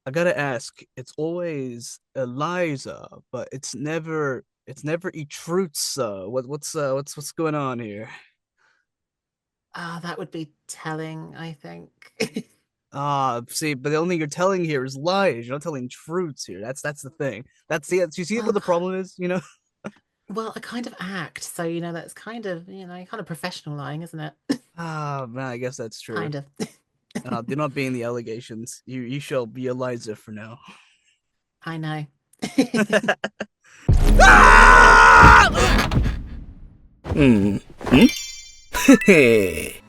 I gotta ask, it's always Eliza, but it's never Itrutsa. What's going on here? Ah, that would be telling, I think. See, but the only thing you're telling here is lies. You're not telling truths here. That's the thing. That's the you see what Well, the problem is, you know? well, I kind of act, so that's kind of, kind of professional lying, isn't it? Ah, man, I guess that's true. Kind of. Do not be in the allegations. You shall be Eliza for now. I know. Ah! Hmm. Hmm? Hey.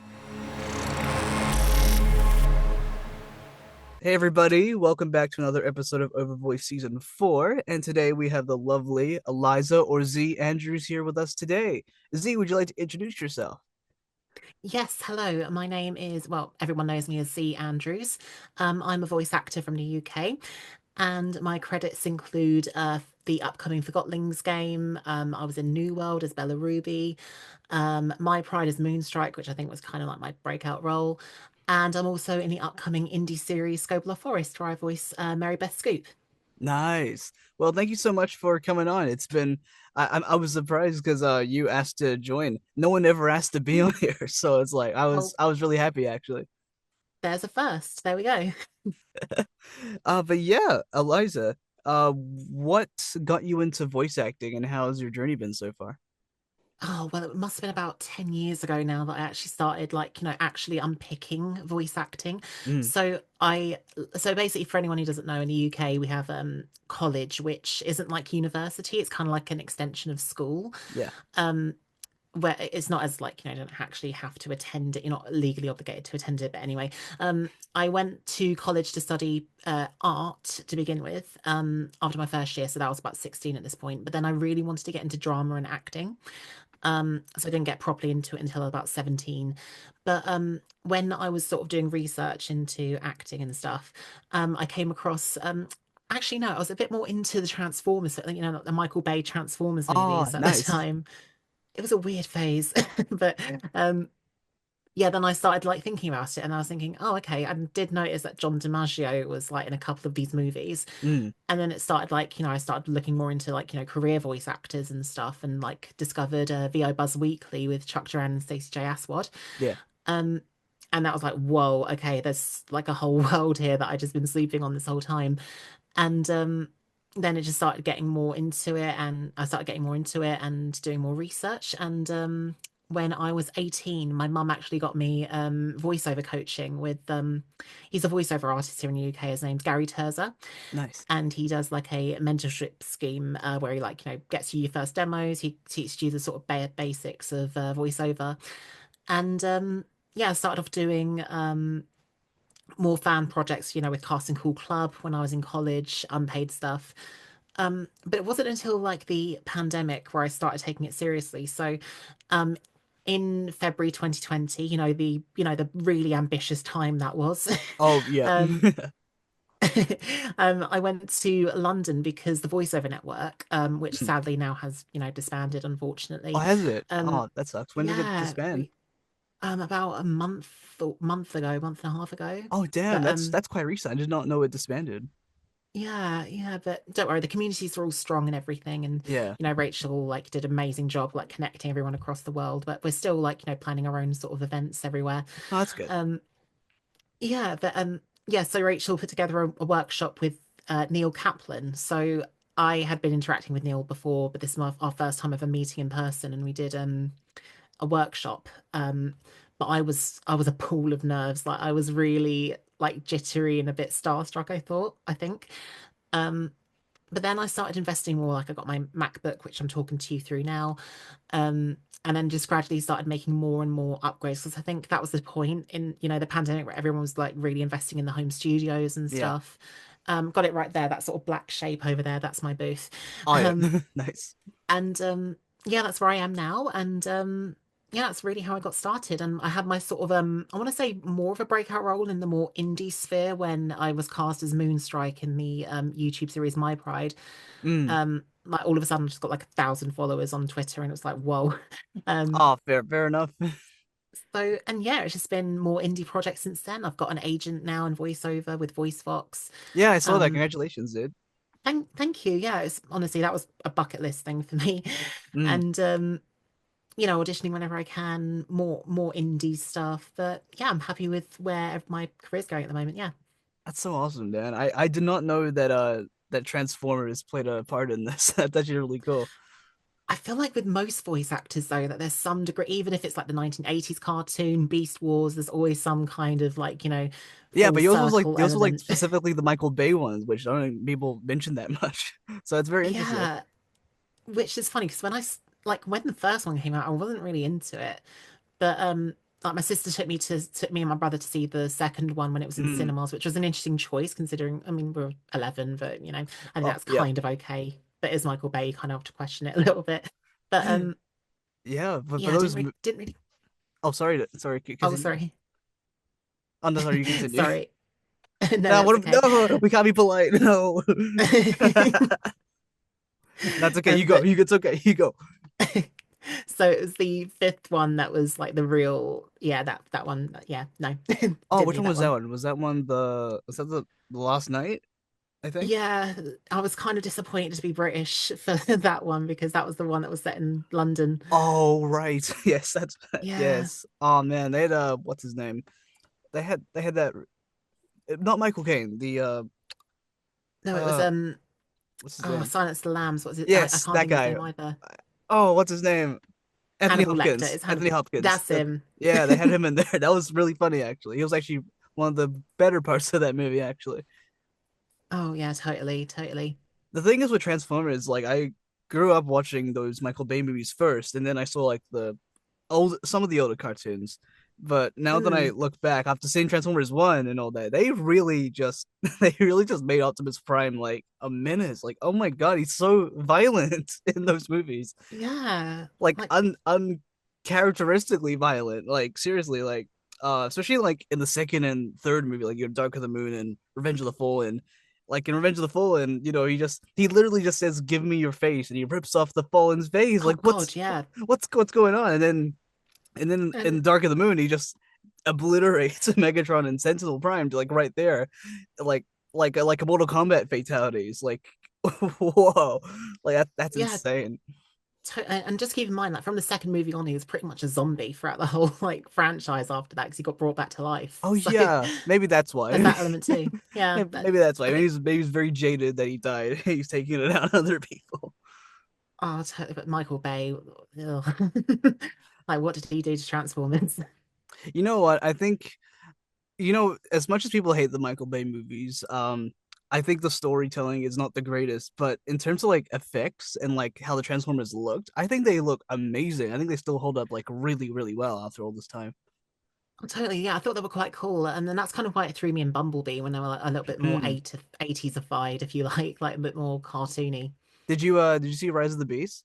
Hey everybody, welcome back to another episode of OverVoice Season 4, and today we have the lovely Eliza or Z Andrews here with us today. Z, would you like to introduce yourself? Yes, hello. My name is, well, everyone knows me as Z Andrews. I'm a voice actor from the UK, and my credits include the upcoming Forgotlings game. I was in New World as Bella Ruby. My Pride is Moonstrike, which I think was kind of like my breakout role. And I'm also in the upcoming indie series Scobler Forest, where I voice Mary Beth Scoop. Nice. Well, thank you so much for coming on. It's been I was surprised because you asked to join. No one ever asked to be on here, so it's like I was Oh, I was really happy actually. there's a first. There we go. But yeah, Eliza, what got you into voice acting and how's your journey been so far? Oh, well, it must have been about 10 years ago now that I actually started actually unpicking voice acting. Mm, So basically for anyone who doesn't know, in the UK we have college, which isn't like university, it's kind of like an extension of school. yeah. Um where it's not as like, you don't actually have to attend it. You're not legally obligated to attend it. But anyway, I went to college to study art to begin with, after my first year. So that was about 16 at this point. But then I really wanted to get into drama and acting. So I didn't get properly into it until about 17. But when I was sort of doing research into acting and stuff, I came across actually no, I was a bit more into the Transformers, like the Michael Bay Transformers Oh, movies at the nice. time. It was a weird phase, but yeah, then I started like thinking about it and I was thinking, oh, okay. I did notice that John DiMaggio was like in a couple of these movies. Mm, And then it started like, I started looking more into like, career voice actors and stuff and like discovered VO Buzz Weekly with Chuck Duran and Stacey J. Aswad. yeah. Um, and that was like, whoa, okay, there's like a whole world here that I just been sleeping on this whole time. And then it just started getting more into it and I started getting more into it and doing more research. And when I was 18, my mum actually got me voiceover coaching with he's a voiceover artist here in the UK. His name's Gary Terza, Nice. and he does like a mentorship scheme where he like gets you your first demos. He teaches you the sort of basics of voiceover, and yeah, I started off doing more fan projects, with Casting Call Club when I was in college, unpaid stuff. But it wasn't until like the pandemic where I started taking it seriously. So, um, in February 2020, the really ambitious time that was, Oh, yeah. um, I went to London because the Voiceover Network, which Mm. sadly now has, Oh, disbanded, unfortunately. has it? Um, Oh, that sucks. When did it yeah, disband? about a month ago, month and a half ago. Oh, damn, But that's quite recent. I did not know it disbanded. yeah, but don't worry, the communities are all strong and everything. And, Yeah. Rachel like did an amazing job like connecting everyone across the world, but we're still like, planning our own sort of events everywhere. Oh, that's good. Um, yeah, but yeah, so Rachel put together a workshop with Neil Kaplan. So I had been interacting with Neil before, but this is our first time ever meeting in person, and we did a workshop. But I was a pool of nerves. Like I was really like jittery and a bit starstruck, I think. Um, but then I started investing more. Like I got my MacBook, which I'm talking to you through now. And then just gradually started making more and more upgrades because I think that was the point in, the pandemic where everyone was like really investing in the home studios and Yeah. stuff. Got it right there, that sort of black shape over there. That's my booth. Oh, yeah. Um, Nice. and yeah, that's where I am now. And yeah, that's really how I got started. And I had my sort of I want to say more of a breakout role in the more indie sphere when I was cast as Moonstrike in the YouTube series My Pride. Mm. Like all of a sudden I just got like 1,000 followers on Twitter and it was like, whoa. Um Oh, fair enough. So, and yeah, it's just been more indie projects since then. I've got an agent now in voiceover with VoiceFox. Yeah, I saw that. Um, Congratulations, dude. thank you. Yeah, it's honestly that was a bucket list thing for me. Mm, And auditioning whenever I can, more indie stuff. But yeah, I'm happy with where my career's going at the moment. Yeah. that's so awesome, man. I did not know that that Transformers played a part in this. That's actually really cool. I feel like with most voice actors though, that there's some degree, even if it's like the 1980s cartoon, Beast Wars, there's always some kind of like, Yeah, full but yours was like circle yours was like element. specifically the Michael Bay ones, which I don't think people mention that much. So it's very interesting. Yeah, which is funny because like when the first one came out, I wasn't really into it. But like my sister took me and my brother to see the second one when it was in Mm. cinemas, which was an interesting choice considering I mean we're 11, but I think Oh, that's yeah. kind of okay. But is Michael Bay, you kind of have to question it a little bit. But Yeah, but for yeah, those didn't really. oh, sorry, Oh, continue. sorry, Oh, no, sorry, you continue. sorry. No, No, that's what okay. no, we can't be polite. No. That's okay. You go. But It's okay. You go. so it was the fifth one that was like the real, yeah, that one. Yeah, no, Oh, didn't which need one that was that one. one? Was that one was that the last night, I think? Yeah, I was kind of disappointed to be British for that one because that was the one that was set in London. Oh, right. Yes, that's Yeah, yes. Oh man, they had what's his name? They had that not Michael Caine, the no, it was uh what's his name? Silence of the Lambs. What's it? I Yes, can't that think of his guy. name either. Oh, what's his name? Anthony Hannibal Lecter. Hopkins. It's Anthony Hannibal. Hopkins. That's him. Yeah, they had him in there. That was really funny actually. He was actually one of the better parts of that movie actually. Oh yeah, totally, totally. The thing is with Transformers, like I grew up watching those Michael Bay movies first, and then I saw like the old some of the older cartoons. But now that I Mm, look back after seeing Transformers One and all that, they really just they really just made Optimus Prime like a menace. Like, oh my god, he's so violent in those movies. yeah, Like like uncharacteristically violent. Like seriously, like especially like in the second and third movie, like Dark of the Moon and Revenge of the Fallen. Like in Revenge of the Fallen, he literally just says, "Give me your face," and he rips off the Fallen's face. oh Like God, yeah. what's going on? And then in And Dark of the Moon, he just obliterates Megatron and Sentinel Prime to like right there, like like a Mortal Kombat fatalities. Like whoa, like that's yeah, insane. and just keep in mind, like from the second movie on, he was pretty much a zombie throughout the whole like franchise after that because he got brought back to life. Oh So yeah, maybe that's there's why. that element too. Yeah, but Maybe that's why. I Maybe think he's very jaded that he died. He's taking it out on other people. oh, totally. But Michael Bay, ugh. Like what did he do to Transformers? You know what? I think as much as people hate the Michael Bay movies, I think the storytelling is not the greatest. But in terms of like effects and like how the Transformers looked, I think they look amazing. I think they still hold up like really, really well after all this time. Oh, totally, yeah. I thought they were quite cool, and then that's kind of why it threw me in Bumblebee when they were like a little bit more Mm. 80s-ified, if you like a bit more cartoony. Did you see Rise of the Beast?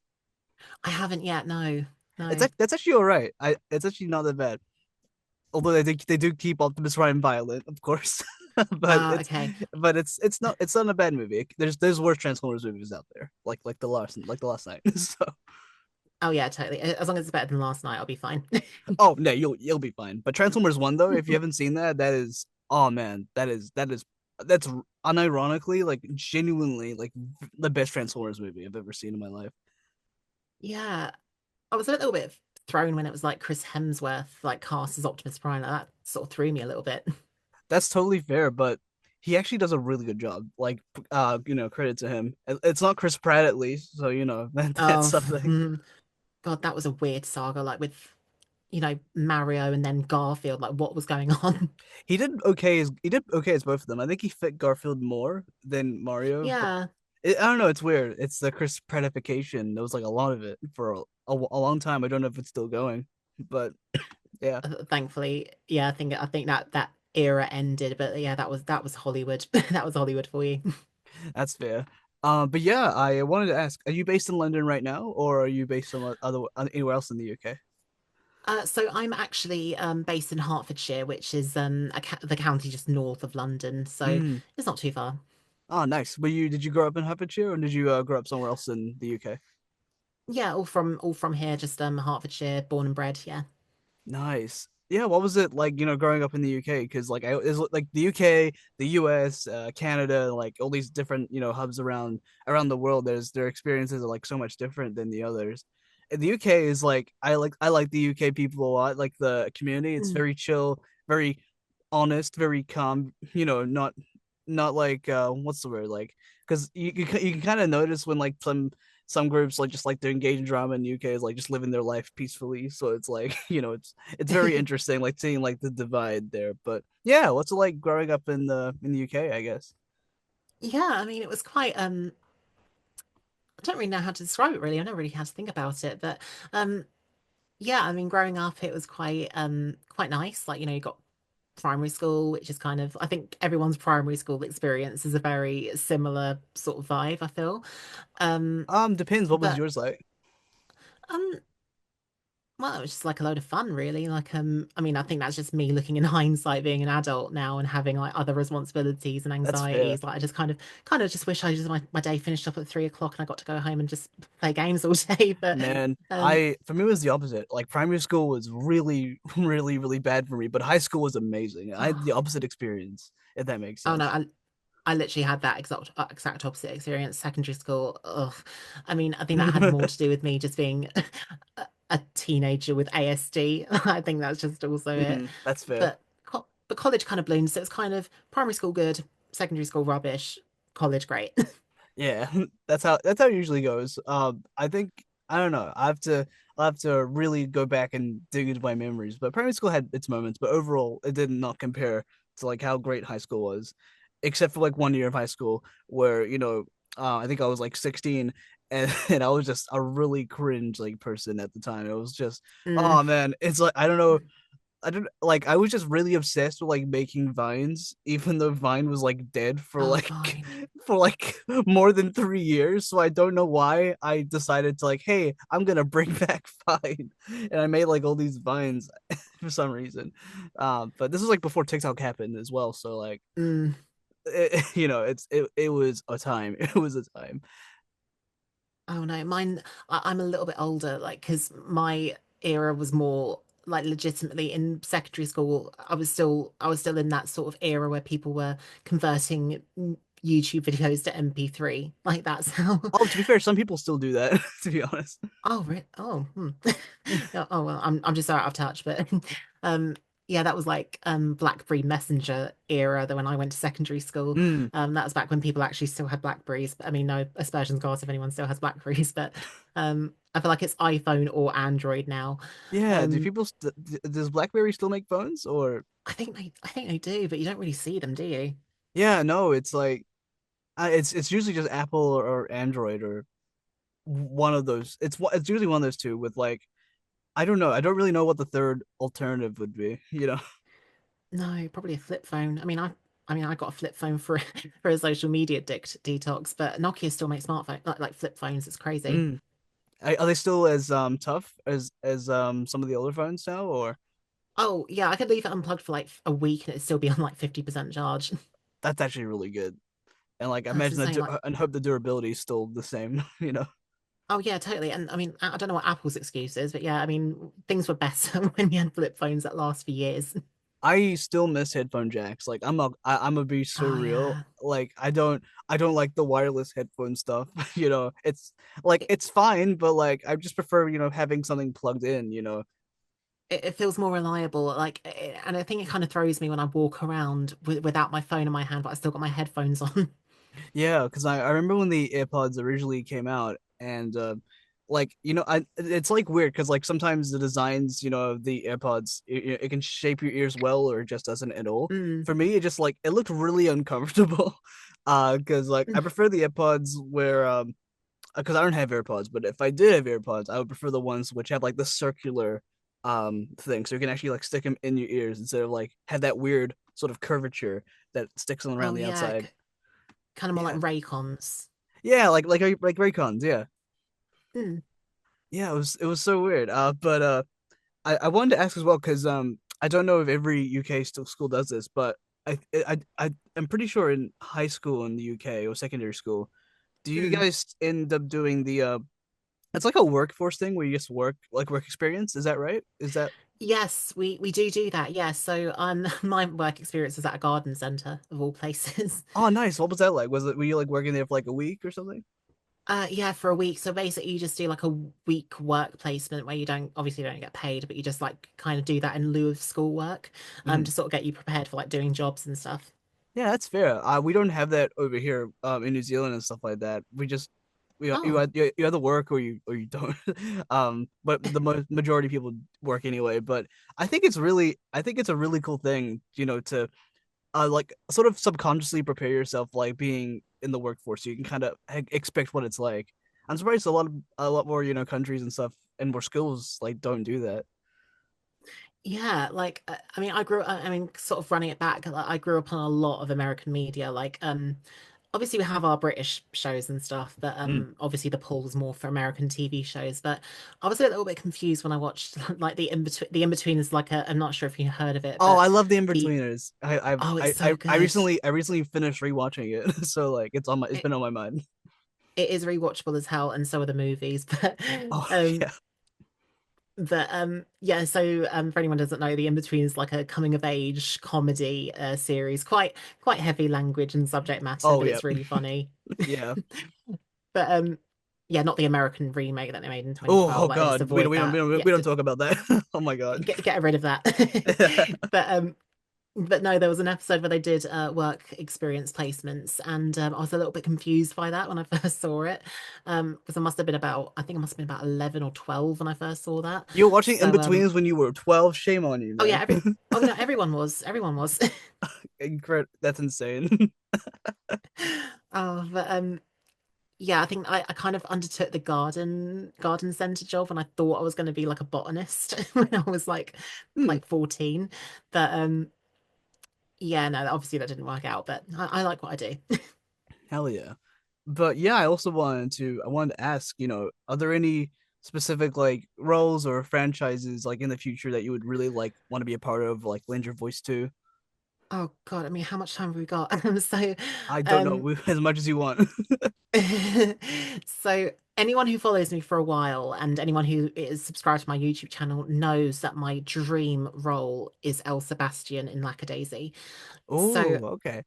I haven't yet, no, It's no. that's actually all right. It's actually not that bad. Although they do keep Optimus Prime violent, of course. but it's Okay. it's not a bad movie. There's worse Transformers movies out there, like the last night. So Oh yeah, totally. As long as it's better than last night, I'll be fine. oh no, you'll be fine. But Transformers One though, if you haven't seen that, that is oh man, that's unironically like genuinely like the best Transformers movie I've ever seen in my life. Yeah, I was a little bit thrown when it was like Chris Hemsworth, like cast as Optimus Prime. Like, that sort of threw me a little bit. That's totally fair, but he actually does a really good job. Like credit to him. It's not Chris Pratt at least, so that's Oh, something. God, that was a weird saga, like with, Mario and then Garfield, like what was going on? He did okay as both of them. I think he fit Garfield more than Mario, but Yeah, I don't know. It's weird. It's the Chris Prattification. There was like a lot of it for a long time. I don't know if it's still going, but yeah, thankfully, yeah, I think that era ended, but yeah, that was Hollywood. That was Hollywood for you. that's fair. But yeah, I wanted to ask: Are you based in London right now, or are you based on anywhere else in the UK? So I'm actually based in Hertfordshire, which is the county just north of London, so Mm. it's not too far. Oh, nice. Did you grow up in Hertfordshire, or did you grow up somewhere else in the UK? Yeah, all from here, just Hertfordshire, born and bred. Yeah. Nice. Yeah, what was it like, growing up in the UK? Because like is like the UK, the US, Canada, like all these different, hubs around the world. Their experiences are like so much different than the others. And the UK is like I like the UK people a lot. Like the community, it's Mm. very chill, very honest, very calm. Not like what's the word like because you can kind of notice when like some groups like just like to engage in drama in the UK is like just living their life peacefully. So it's like it's very interesting like seeing like the divide there. But yeah, what's it like growing up in the UK? I guess. Yeah, I mean, it was quite I don't really know how to describe it really. I don't really how to think about it, but um yeah, I mean, growing up it was quite nice. Like, you got primary school, which is kind of, I think everyone's primary school experience is a very similar sort of vibe, I feel. Um Depends. What was but yours like? um well, it was just like a load of fun, really. Like, I mean, I think that's just me looking in hindsight, being an adult now and having like other responsibilities and That's fair. anxieties. Like, I just kind of just wish I just my day finished up at 3 o'clock and I got to go home and just play games all day. But Man, um, I for me it was the opposite. Like primary school was really, really, really bad for me, but high school was amazing. I had the oh, opposite experience, if that makes oh no, sense. I literally had that exact opposite experience. Secondary school, ugh. I mean, I think that had more to do with me just being a teenager with ASD. I think that's just also it. That's fair. But college kind of bloomed. So it's kind of primary school good, secondary school rubbish, college great. Yeah, that's how it usually goes. I think I don't know. I'll have to really go back and dig into my memories. But primary school had its moments, but overall, it did not compare to like how great high school was, except for like one year of high school where I think I was like 16 and and I was just a really cringe like person at the time. It was just Mm. oh man, it's like I don't know. I don't like I was just really obsessed with like making vines, even though Vine was like dead for Oh, like fine. for like more than 3 years. So I don't know why I decided to like, hey, I'm gonna bring back Vine. And I made like all these vines for some reason. But this was like before TikTok happened as well. So like Mm. it was a time. It was a time. Oh no, mine. I'm a little bit older, like because my era was more like legitimately in secondary school. I was still in that sort of era where people were converting YouTube videos to MP3. Like that's how. Oh, to be fair, some people still do that, to be honest. Oh, really? Oh, yeah, oh well, I'm just so out of touch, but um, yeah, that was like BlackBerry Messenger era. That when I went to secondary school, Mm, that was back when people actually still had Blackberries. I mean, no aspersions cast if anyone still has Blackberries, but I feel like it's iPhone or Android now. yeah, Um, does BlackBerry still make phones or I think they do, but you don't really see them, do you? yeah, no, it's like it's usually just Apple or Android or one of those. It's usually one of those two with like I don't know. I don't really know what the third alternative would be, you know. No, probably a flip phone. I mean, I got a flip phone for for a social media detox, but Nokia still makes smartphone like flip phones. It's crazy. Mm. Are they still as tough as some of the older phones now or Oh, yeah, I could leave it unplugged for like a week and it'd still be on like 50% charge. that's actually really good. And like I That's imagine insane. Like, and hope the durability is still the same, you know. oh yeah, totally. And I mean, I don't know what Apple's excuse is, but yeah, I mean, things were better when we had flip phones that last for years. I still miss headphone jacks. Like I'm a be so Oh real. yeah. Like I don't like the wireless headphone stuff. It's like It, it's fine, but like I just prefer having something plugged in. it feels more reliable. And I think it kind of throws me when I walk around without my phone in my hand, but I still got my headphones on. Yeah, because I remember when the AirPods originally came out, and like it's like weird because like sometimes the designs of the AirPods it can shape your ears well or it just doesn't at all. Mm. For me, it just like it looked really uncomfortable. Because like I prefer the AirPods where because I don't have AirPods, but if I did have AirPods, I would prefer the ones which have like the circular thing, so you can actually like stick them in your ears instead of like have that weird sort of curvature that sticks them around Oh the yeah, outside. kind of more like Yeah, Raycons. yeah, like Raycons, yeah. Mm. Yeah, it was so weird. But I wanted to ask as well because I don't know if every UK still school does this, but I'm pretty sure in high school in the UK or secondary school, do you Mm. guys end up doing the it's like a workforce thing where you just work like work experience? Is that right? Is that Yes, we do that. Yeah. So my work experience is at a garden centre of all places. Oh, nice. What was that like? Was it were you like working there for like a week or something? Yeah, for a week. So basically you just do like a week work placement where you don't obviously don't get paid, but you just like kind of do that in lieu of schoolwork, Mhm. to sort of get you prepared for like doing jobs and stuff. Yeah, that's fair. We don't have that over here in New Zealand and stuff like that. You Oh, either work or you don't. But the majority of people work anyway. But I think it's a really cool thing, to like sort of subconsciously prepare yourself like being in the workforce so you can kind of expect what it's like. I'm surprised a lot more, countries and stuff and more schools like don't do that. yeah, like I mean, I mean, sort of running it back, like, I grew up on a lot of American media. Like, obviously we have our British shows and stuff, but Mm. obviously the pull was more for American TV shows. But I was a little bit confused when I watched like the In-Between is like a, I'm not sure if you heard of it, Oh, but I love the the In-Betweeners. oh, it's so good. I recently finished rewatching it. So like it's It been on my mind. it is rewatchable as hell, and so are the movies. Oh Um, yeah. yeah, so for anyone who doesn't know, The In-Between is like a coming of age comedy series, quite heavy language and subject matter, Oh but yeah. it's really funny. Yeah. But yeah, not the American remake that they made in Oh, 2012. oh Like, let's God. avoid that. Yeah, We don't talk about that. Oh my God. get rid of that. But but no, there was an episode where they did work experience placements, and I was a little bit confused by that when I first saw it. Because I think I must have been about 11 or 12 when I first saw that. You were watching So In-Betweens when you were 12. Shame on you, oh yeah, man. oh no, everyone was. That's insane. Oh, but yeah, I think I kind of undertook the garden center job, and I thought I was going to be like a botanist when I was Hmm. like 14. But yeah, no, obviously that didn't work out, but I like what I do. Hell yeah. But yeah, I wanted to ask, are there any specific like roles or franchises like in the future that you would really like want to be a part of, like lend your voice to? Oh God, I mean, how much time have we got? So I don't um know, as much as you want. so anyone who follows me for a while and anyone who is subscribed to my YouTube channel knows that my dream role is El Sebastian in Lackadaisy. So Oh, okay.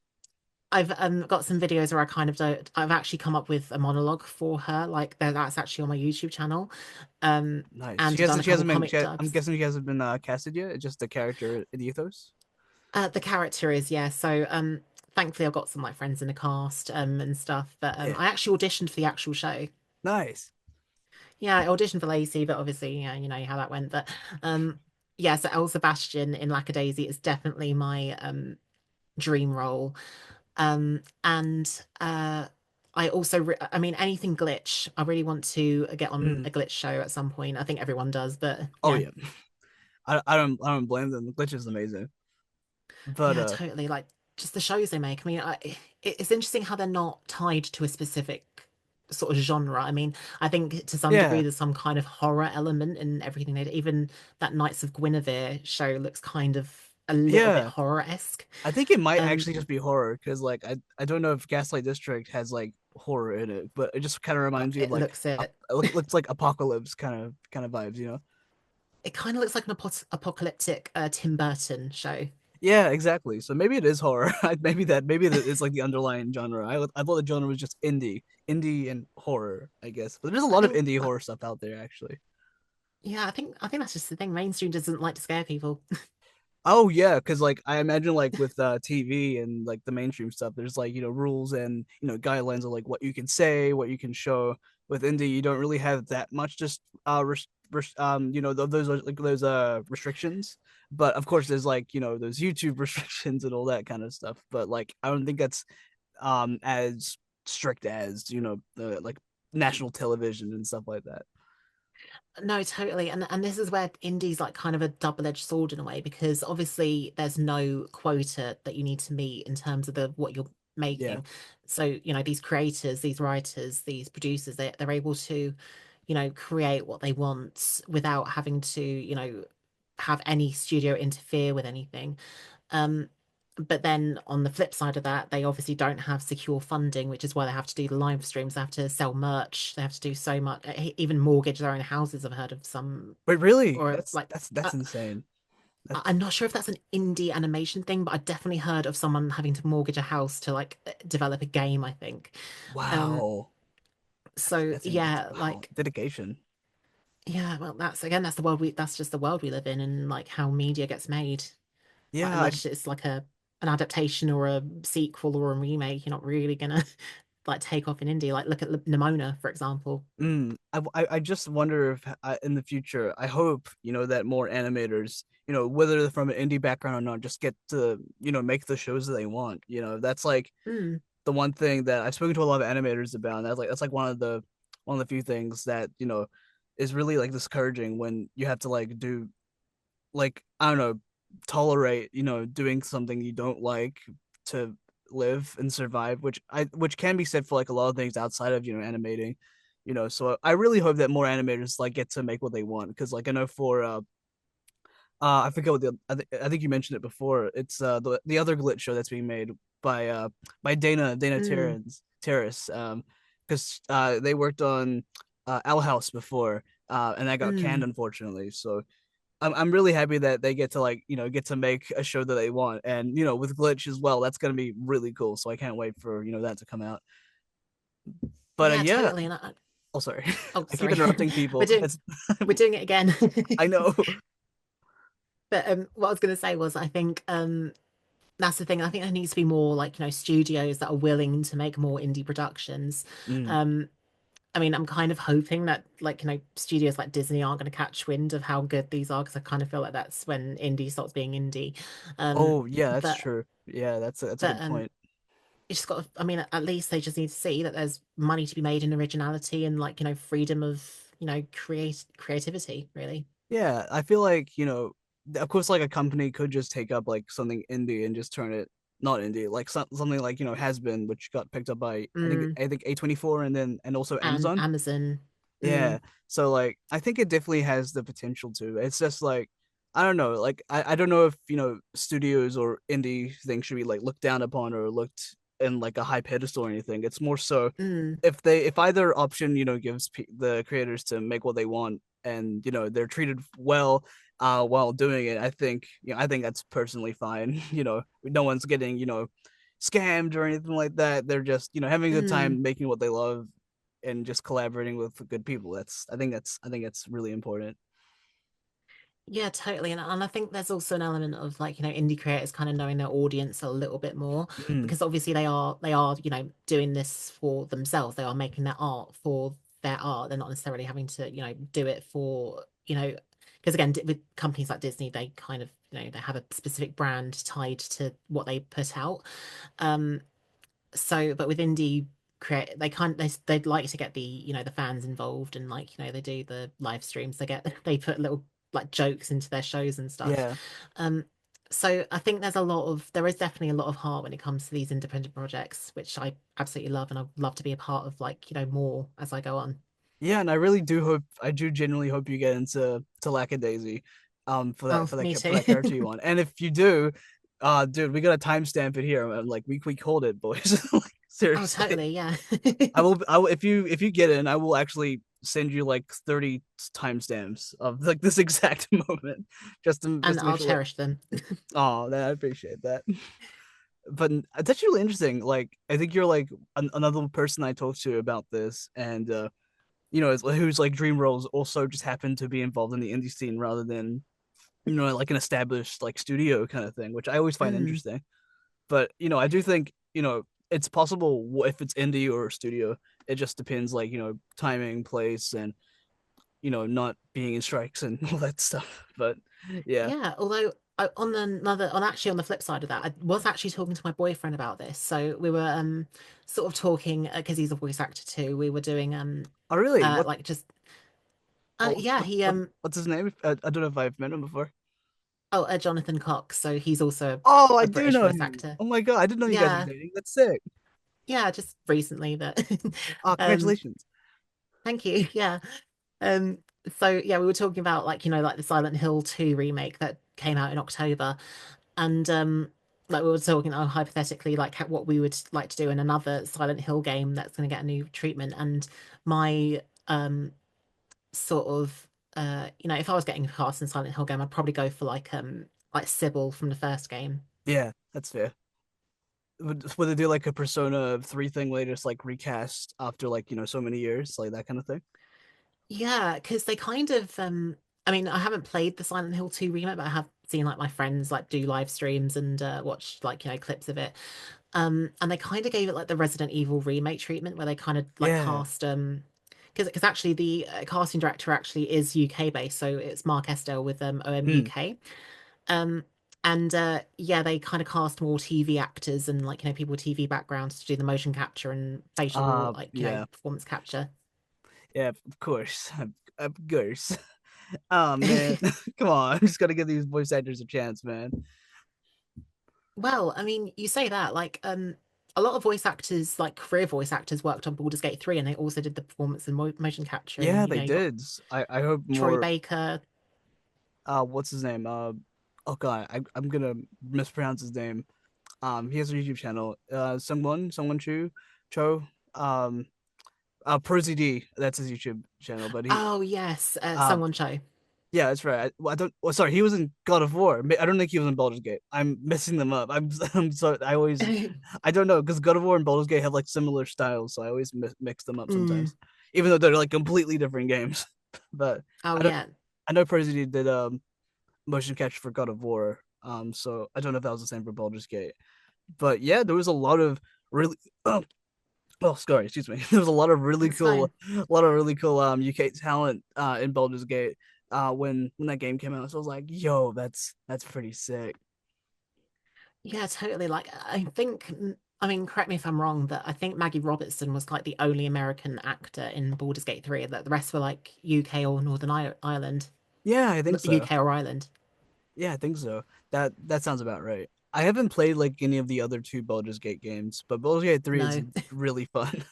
I've got some videos where I kind of don't I've actually come up with a monologue for her, like that's actually on my YouTube channel. Nice. And done a couple comic I'm dubs. guessing she hasn't been casted yet. It's just the character in the ethos. The character is, yeah, so thankfully I've got some like friends in the cast and stuff, but Yeah. I actually auditioned for the actual show. Nice. Yeah, I auditioned for Lacey, but obviously, yeah, you know how that went. But yeah, so El Sebastian in Lackadaisy is definitely my dream role. And I also, I mean, anything glitch. I really want to get on Mm. a glitch show at some point. I think everyone does, but Oh yeah, yeah. I don't blame them. The glitch is amazing. But yeah, totally. Like just the shows they make. I mean, it's interesting how they're not tied to a specific sort of genre. I mean, I think to some degree yeah. there's some kind of horror element in everything they do. Even that Knights of Guinevere show looks kind of a little bit Yeah. horror-esque. I think it might Um, actually just be horror because like I don't know if Gaslight District has like horror in it, but it just kind of reminds me of it like looks it. looks like apocalypse kind of vibes, It kind of looks like an apocalyptic Tim Burton show. Yeah, exactly. So maybe it is horror. Maybe that is like the underlying genre. I thought the genre was just indie and horror, I guess. But there's a I lot of think, indie horror stuff out there actually. yeah, I think that's just the thing. Mainstream doesn't like to scare people. Oh yeah, because like I imagine like with TV and like the mainstream stuff, there's like rules and guidelines of like what you can say, what you can show. With indie, you don't really have that much just those are, like those restrictions. But of course, there's like those YouTube restrictions and all that kind of stuff. But like I don't think that's as strict as the like national television and stuff like that. No, totally. And this is where indie's like kind of a double-edged sword in a way, because obviously there's no quota that you need to meet in terms of the what you're Yeah, making. So, you know, these creators, these writers, these producers, they're able to, you know, create what they want without having to, you know, have any studio interfere with anything. Um, but then on the flip side of that, they obviously don't have secure funding, which is why they have to do the live streams. They have to sell merch. They have to do so much, even mortgage their own houses. I've heard of some, but really, or like, that's insane. I'm not sure if that's an indie animation thing, but I definitely heard of someone having to mortgage a house to like develop a game, I think. Um, Wow. so That's yeah, wow. like Dedication. yeah, well that's again that's the world we that's just the world we live in and like how media gets made. Like Yeah, unless it's like a an adaptation or a sequel or a remake, you're not really gonna like take off in indie. Like look at Nimona, for example. I just wonder if in the future, I hope, that more animators, whether they're from an indie background or not, just get to, make the shows that they want. That's like Mm, the one thing that I've spoken to a lot of animators about, and that's like one of the few things that, is really like discouraging when you have to like do like I don't know, tolerate, doing something you don't like to live and survive, which can be said for like a lot of things outside of, animating. So I really hope that more animators like get to make what they want because like I know for I forget what I think you mentioned it before. It's the other glitch show that's being made by uh by Dana mm, Terrace because they worked on Owl House before and that got canned mm. unfortunately. So I'm really happy that they get to like get to make a show that they want, and with Glitch as well, that's gonna be really cool. So I can't wait for that to come out. But Yeah, yeah, totally. oh sorry, Oh, I keep sorry. interrupting We're people. doing It's we're doing it again. I know. But what I was going to say was, I think that's the thing. I think there needs to be more like, studios that are willing to make more indie productions. Mm. Um, I mean, I'm kind of hoping that like, studios like Disney aren't going to catch wind of how good these are because I kind of feel like that's when indie stops being indie. Um, Oh yeah, that's but true. Yeah, that's a but good point. you just got to, I mean, at least they just need to see that there's money to be made in originality and like, freedom of, creativity, really. Yeah, I feel like, of course, like a company could just take up like something indie and just turn it not indie, like something like, Has Been, which got picked up by Mm, I think A24 and also and Amazon. Amazon. Yeah. Mm, So like I think it definitely has the potential to. It's just like I don't know, like I don't know if, studios or indie things should be like looked down upon or looked in like a high pedestal or anything. It's more so mm, if either option, gives the creators to make what they want and, they're treated well while doing it, I think that's personally fine. No one's getting, scammed or anything like that. They're just, having a good mm. time making what they love and just collaborating with good people. I think that's really important. Yeah, totally. And I think there's also an element of like, indie creators kind of knowing their audience a little bit more Mm. because obviously they are, doing this for themselves. They are making their art for their art. They're not necessarily having to, do it for, because again, with companies like Disney, they kind of, they have a specific brand tied to what they put out. Um, so but with indie create they can't they'd like to get the the fans involved and like they do the live streams they get they put little like jokes into their shows and stuff. Yeah. um so I think there is definitely a lot of heart when it comes to these independent projects, which I absolutely love, and I'd love to be a part of like more as I go on. Yeah, and I do genuinely hope you get into Lackadaisy, for that Oh, for that me for too. that character you want. And if you do, dude, we gotta timestamp it here. Like we called it, boys. Like, Oh, seriously. totally, yeah. I will if you get in, I will actually send you like 30 timestamps of like this exact moment, just And to make I'll sure. cherish them. Oh, I appreciate that. But it's actually really interesting. Like, I think you're like another person I talked to about this, and who's like dream roles also just happen to be involved in the indie scene rather than like an established like studio kind of thing, which I always find Mm. interesting. But I do think it's possible if it's indie or studio. It just depends, like timing, place, and not being in strikes and all that stuff. But yeah. Yeah, although actually on the flip side of that, I was actually talking to my boyfriend about this. So we were sort of talking because he's a voice actor too. We were doing Oh really? What? like just Oh, yeah, he what's his name? I don't know if I've met him before. Jonathan Cox. So he's also Oh, I a do British know voice him. actor. Oh my god, I didn't know you guys were Yeah, dating. That's sick. yeah, just recently but Oh, um congratulations. thank you. Yeah. Um so yeah, we were talking about like like the Silent Hill 2 remake that came out in October. And like we were talking hypothetically, like what we would like to do in another Silent Hill game that's going to get a new treatment. And my sort of if I was getting cast in Silent Hill game, I'd probably go for like like Sybil from the first game. Yeah, that's fair. Would they do like a Persona 3 thing later, just like recast after like, so many years, like that kind of thing? Yeah, because they kind of I mean, I haven't played the Silent Hill 2 remake, but I have seen like my friends like do live streams and watch like, clips of it. And they kind of gave it like the Resident Evil remake treatment where they kind of like Yeah. cast because actually the casting director actually is UK based, so it's Mark Estelle with OM Mm. UK. Um and yeah, they kind of cast more TV actors and like, people with TV backgrounds to do the motion capture and facial like, Yeah. performance capture. Yeah, of course. Of course. Oh man. Come on. I'm just gotta give these voice actors a chance, man. Well, I mean, you say that like a lot of voice actors, like career voice actors, worked on Baldur's Gate 3 and they also did the performance and motion capture. Yeah, And, they you got did. I hope Troy more. Baker. What's his name? Oh god, I'm gonna mispronounce his name. He has a YouTube channel. Someone Cho. Um, Prosy D. That's his YouTube channel. But Oh, yes, um, someone show. yeah, that's right. I don't. Well, sorry, he was in God of War. I don't think he was in Baldur's Gate. I'm messing them up. I'm sorry. I don't know because God of War and Baldur's Gate have like similar styles, so I always mix them up Mm. sometimes, even though they're like completely different games. But Oh, I don't. yeah. I know Prosy D did motion capture for God of War. So I don't know if that was the same for Baldur's Gate. But yeah, there was a lot of really oh sorry, excuse me. There was It's fine. a lot of really cool UK talent in Baldur's Gate when that game came out. So I was like, yo, that's pretty sick. Yeah, totally. Like, I think, I mean, correct me if I'm wrong, but I think Maggie Robertson was like the only American actor in Baldur's Gate 3. That the rest were like UK or Northern Ireland, Yeah, I think so. UK or Ireland. Yeah, I think so. That sounds about right. I haven't played like any of the other two Baldur's Gate games, but Baldur's Gate 3 is No. really fun.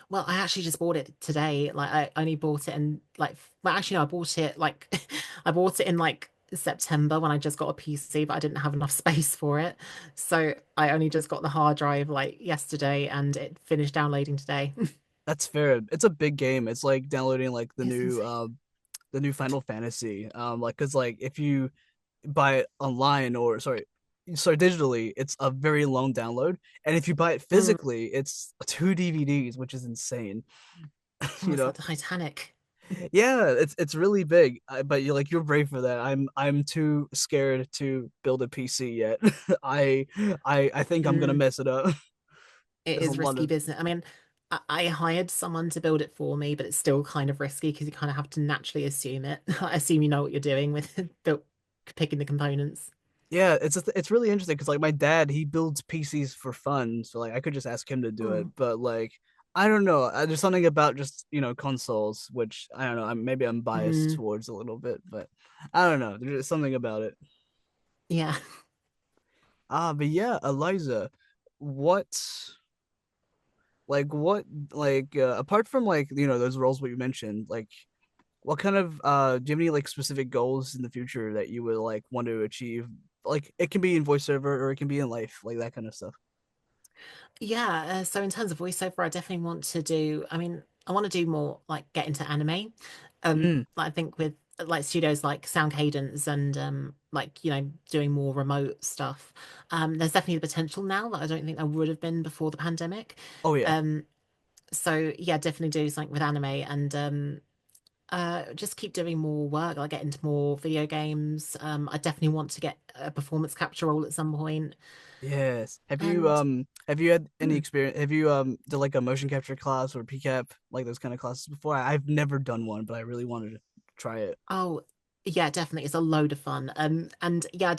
Well, I actually just bought it today. Like I only bought it in like well actually no, I bought it like I bought it in like September when I just got a PC, but I didn't have enough space for it. So I only just got the hard drive like yesterday and it finished downloading today. That's fair. It's a big game. It's like downloading like It's insane. the new Final Fantasy. Like cuz like if you buy it online or sorry digitally, it's a very long download. And if you buy it Mm. physically, it's two DVDs, which is insane. Oh, you it's know. like the Titanic. Yeah, it's really big. But you're brave for that. I'm too scared to build a PC yet. I I think I'm gonna Mm. mess it up. It There's a is lot risky of business. I mean, I hired someone to build it for me, but it's still kind of risky because you kind of have to naturally assume it. I assume you know what you're doing with picking the components. Yeah, it's really interesting because like my dad, he builds PCs for fun, so like I could just ask him to do it, Oh. but like I don't know, there's something about just consoles, which I don't know, maybe I'm biased Mm. towards a little bit, but I don't know, there's something about it. Yeah. But yeah, Eliza, what what apart from like those roles what you mentioned, like what kind of do you have any like specific goals in the future that you would like want to achieve? Like it can be in voiceover or it can be in life, like that kind of stuff. Yeah, so in terms of voiceover, I definitely want to do, I mean, I want to do more like get into anime. Mm. Like, I think with like studios like Sound Cadence and like, doing more remote stuff. There's definitely the potential now that I don't think there would have been before the pandemic. Oh yeah. Um, so yeah, definitely do something with anime and just keep doing more work, like get into more video games. I definitely want to get a performance capture role at some point. Yes. And Have you had any hmm, experience? Have you did like a motion capture class or PCAP like those kind of classes before? I've never done one, but I really wanted to try it. oh, yeah, definitely. It's a load of fun. And yeah,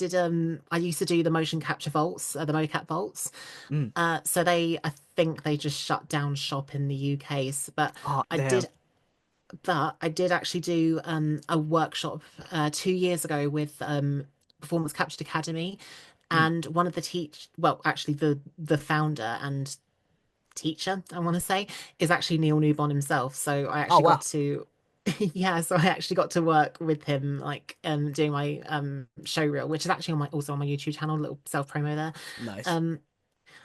I used to do the motion capture vaults, the mocap vaults. Mm. So I think they just shut down shop in the UK. But Oh I damn. did, I did actually do a workshop 2 years ago with Performance Captured Academy, Mm. and one of the well, actually the founder and teacher, I want to say, is actually Neil Newbon himself. So I Oh actually got wow. to, yeah, so I actually got to work with him, like doing my show reel, which is actually also on my YouTube channel, a little self promo there. Nice. Um,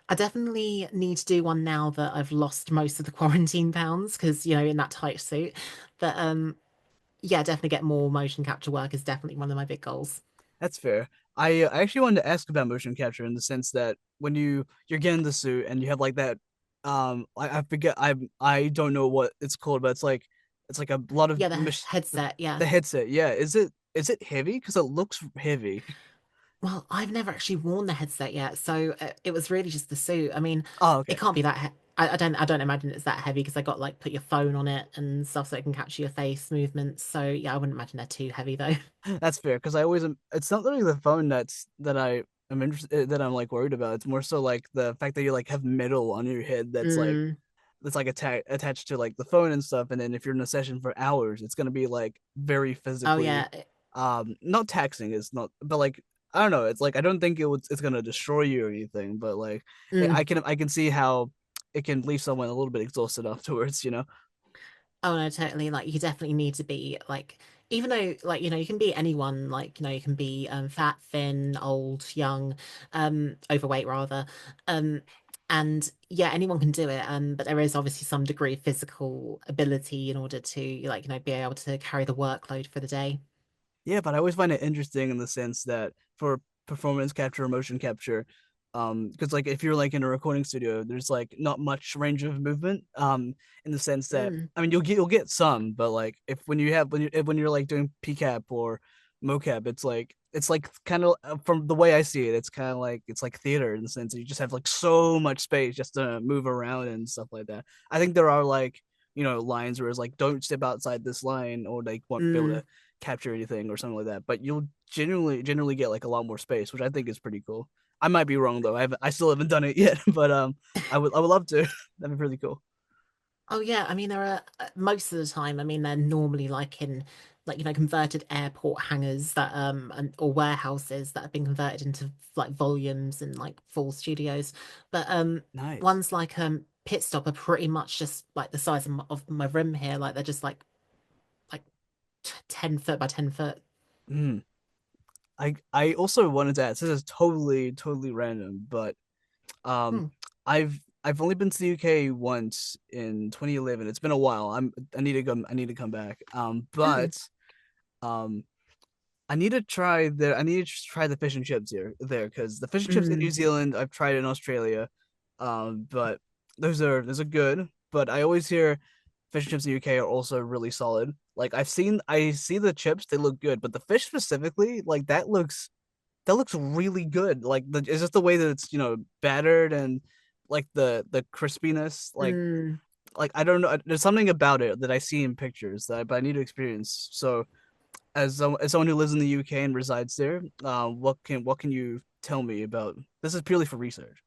I definitely need to do one now that I've lost most of the quarantine pounds because in that tight suit. But yeah, definitely get more motion capture work is definitely one of my big goals. That's fair. I actually wanted to ask about motion capture in the sense that when you're getting the suit and you have like that I forget I don't know what it's called, but it's like a lot of Yeah, the headset, yeah. the headset. Yeah, is it heavy? Because it looks heavy. Well, I've never actually worn the headset yet, so it was really just the suit. I mean, Oh, it okay. can't be that I don't imagine it's that heavy because I got like put your phone on it and stuff so it can capture your face movements. So yeah, I wouldn't imagine they're too heavy though. That's fair because I always am. It's not really the phone that I am interested that I'm like worried about. It's more so like the fact that you like have metal on your head Mm. that's like attached to like the phone and stuff. And then if you're in a session for hours, it's gonna be like very Oh physically, yeah. not taxing. It's not, but like I don't know. It's like I don't think it's gonna destroy you or anything. But like Mm. I can see how it can leave someone a little bit exhausted afterwards. You know. Oh no, totally. Like you definitely need to be like, even though like, you can be anyone, like, you can be fat, thin, old, young, overweight rather. Um and yeah, anyone can do it. But there is obviously some degree of physical ability in order to like, be able to carry the workload for the day. Yeah, but I always find it interesting in the sense that for performance capture or motion capture, because like if you're like in a recording studio, there's like not much range of movement, in the sense that Mm, I mean you'll get some, but like if when you're like doing PCAP or mocap, it's like kind of from the way I see it, it's kind of like it's like theater in the sense that you just have like so much space just to move around and stuff like that. I think there are like lines where it's like don't step outside this line or they won't be able mm. to capture anything or something like that. But you'll generally get like a lot more space, which I think is pretty cool. I might be wrong though. I still haven't done it yet, but I would love to. That'd be really cool. Oh yeah, I mean there are most of the time. I mean they're normally like in like converted airport hangars that or warehouses that have been converted into like volumes and like full studios. But Nice. ones like Pit Stop are pretty much just like the size of my room here. Like they're just like 10 foot by 10 foot. Mm. I also wanted to ask. This is totally random, but um, Hmm. I've only been to the UK once in 2011. It's been a while. I need to go. I need to come back. Mm, But um, I need to try the fish and chips there because the fish and chips in New mm, Zealand I've tried in Australia, but those are good. But I always hear fish and chips in the UK are also really solid. Like I see the chips, they look good, but the fish specifically, like that looks really good. It's just the way that it's battered and like the crispiness, mm. I don't know. There's something about it that I see in pictures but I need to experience. So as someone who lives in the UK and resides there, what can you tell me about? This is purely for research.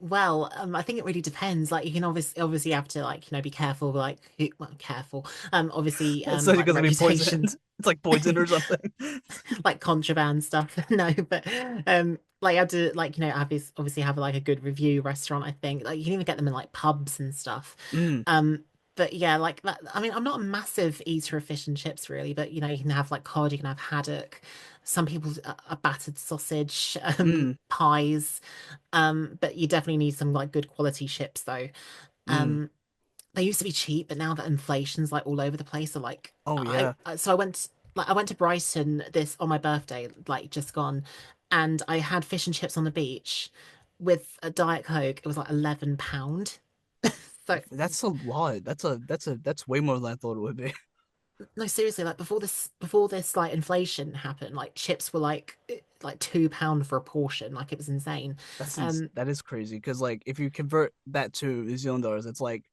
Well, I think it really depends. Like you can obviously have to like be careful, like well, careful. Obviously, So like because we reputation. poisoned, it's like poison or something. Like contraband stuff. No, but like I had to like obviously have like a good review restaurant. I think like you can even get them in like pubs and stuff. Mm, But yeah, like that. I mean, I'm not a massive eater of fish and chips really, but you can have like cod, you can have haddock. Some people a battered sausage, mm, pies. But you definitely need some like good quality chips though. mm. Um, they used to be cheap, but now that inflation's like all over the place, so like Oh yeah, so I went to Brighton this on my birthday, like just gone, and I had fish and chips on the beach with a Diet Coke. It was like £11. So that's a lot. That's way more than I thought it would be. no, seriously, like before this like inflation happened, like chips were like £2 for a portion. Like it was insane. Um, That is crazy because like if you convert that to New Zealand dollars, that's like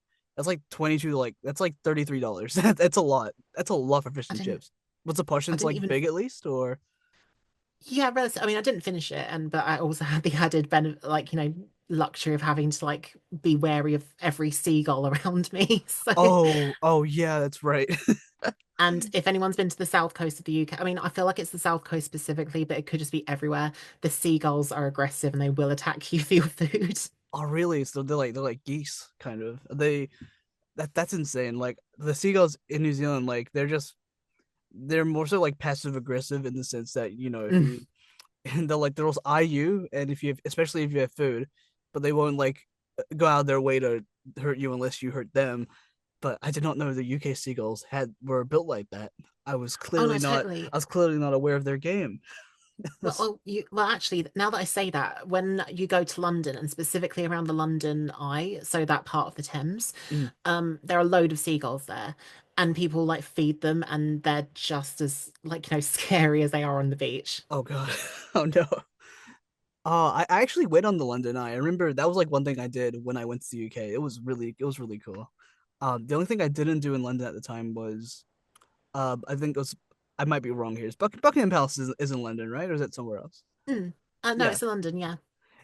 22 like that's like $33. That's a lot. That's a lot for fish I and didn't chips. What's the I portions didn't like even big at least or Yeah, relative. I mean, I didn't finish it, and but I also had the added benefit, like luxury of having to like be wary of every seagull around me. So, oh yeah, that's right. and if anyone's been to the south coast of the UK, I mean, I feel like it's the south coast specifically, but it could just be everywhere. The seagulls are aggressive and they will attack you for your food. Oh really? So they're like geese kind of. That's insane. Like the seagulls in New Zealand, like they're more so like passive aggressive in the sense that if Mm. you and they'll eye you and if you have, especially if you have food, but they won't like go out of their way to hurt you unless you hurt them. but I did not know the UK seagulls had were built like that. Oh no, totally. I was clearly not aware of their game. Well, actually, now that I say that, when you go to London and specifically around the London Eye, so that part of the Thames, Mm. there are a load of seagulls there, and people like feed them, and they're just as like scary as they are on the beach. Oh god. Oh no. I actually went on the London Eye. I remember that was like one thing I did when I went to the UK. It was really cool. The only thing I didn't do in London at the time was I think it was I might be wrong here. Buckingham Palace is in London, right? Or is it somewhere else? Mm. No, Yeah. it's in London, yeah.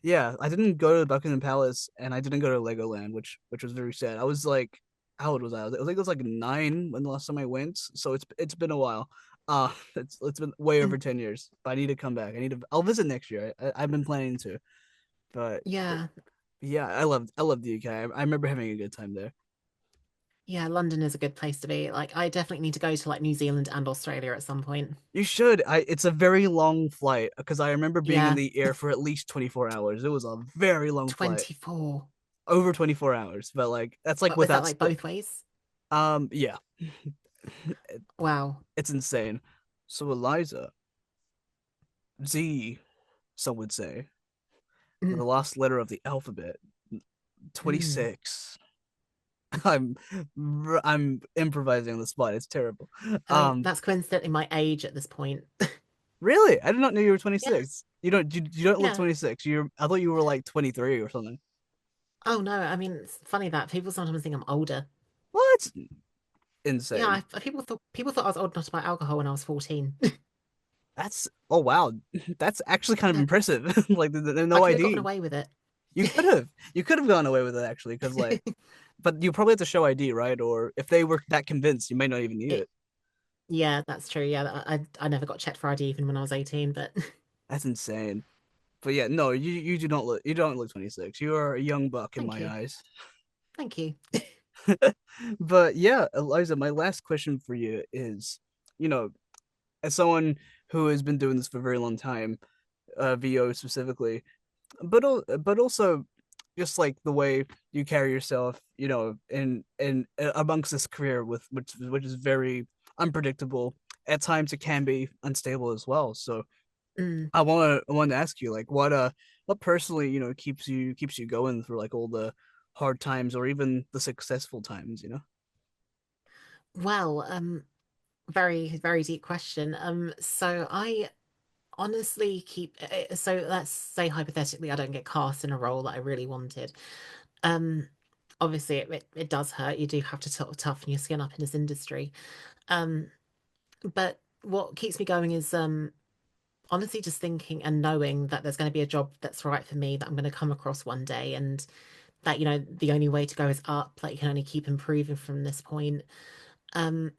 Yeah, I didn't go to Buckingham Palace and I didn't go to Legoland, which was very sad. I was like, how old was I? I think it was like 9 when the last time I went, so it's been a while. It's been way over Mm. 10 years. But I need to come back. I'll visit next year. I've been planning to, but Yeah. yeah, I love the UK. I remember having a good time there. Yeah, London is a good place to be. Like, I definitely need to go to like New Zealand and Australia at some point. You should. It's a very long flight because I remember being in Yeah, the air for at least 24 hours. It was a very long flight, 24. over 24 hours. But like that's like But was that without like both ways? yeah. Wow. It's insane. So Eliza, Z, some would say, Mm, the last letter of the alphabet, mm. 26. I'm I'm improvising on the spot. It's terrible. I mean, Um, that's coincidentally my age at this point. really? I did not know you were Yeah, 26. You don't look yeah. 26. I thought you were like 23 or something. Oh no, I mean, it's funny that people sometimes think I'm older. What? Yeah, Insane. people thought I was old enough to buy alcohol when I was 14. That's oh wow. That's actually kind of Yeah, impressive. Like there's I no could have gotten ID. away with it. You could have gone away with it actually, because like, but you probably have to show ID, right? Or if they were that convinced, you may not even need It, it. yeah, that's true. Yeah, I never got checked for ID even when I was 18, but That's insane. But yeah, no, you don't look 26. You are a young buck in thank my you. eyes. Thank you. But yeah, Eliza, my last question for you is, you know, as someone who has been doing this for a very long time, VO specifically, but also just like the way you carry yourself, in amongst this career with which is very unpredictable. At times it can be unstable as well. So Mm. I want to ask you like what personally, keeps you going through like all the hard times or even the successful times, you know? Well, very, very deep question. So I honestly so let's say hypothetically I don't get cast in a role that I really wanted. Um, Obviously it does hurt. You do have to sort of toughen your skin up in this industry. Um, but what keeps me going is honestly just thinking and knowing that there's going to be a job that's right for me that I'm going to come across one day, and that the only way to go is up. Like you can only keep improving from this point. Um,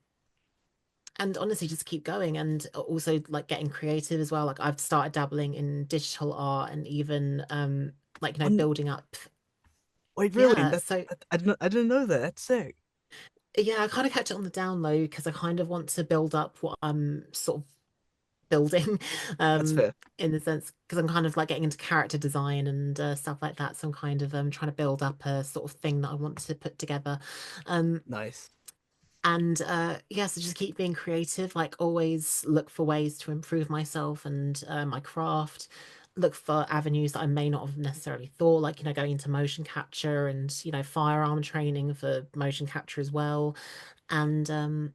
and honestly just keep going, and also like getting creative as well. Like I've started dabbling in digital art, and even like On building up. wait, really? Yeah, so I didn't know that. That's sick. yeah, I kind of kept it on the down low because I kind of want to build up what I'm sort of building, That's um fair. in the sense because I'm kind of like getting into character design and stuff like that, so I'm kind of trying to build up a sort of thing that I want to put together. um Nice. And yeah, so just keep being creative, like always look for ways to improve myself and my craft, look for avenues that I may not have necessarily thought, like, going into motion capture and, firearm training for motion capture as well. And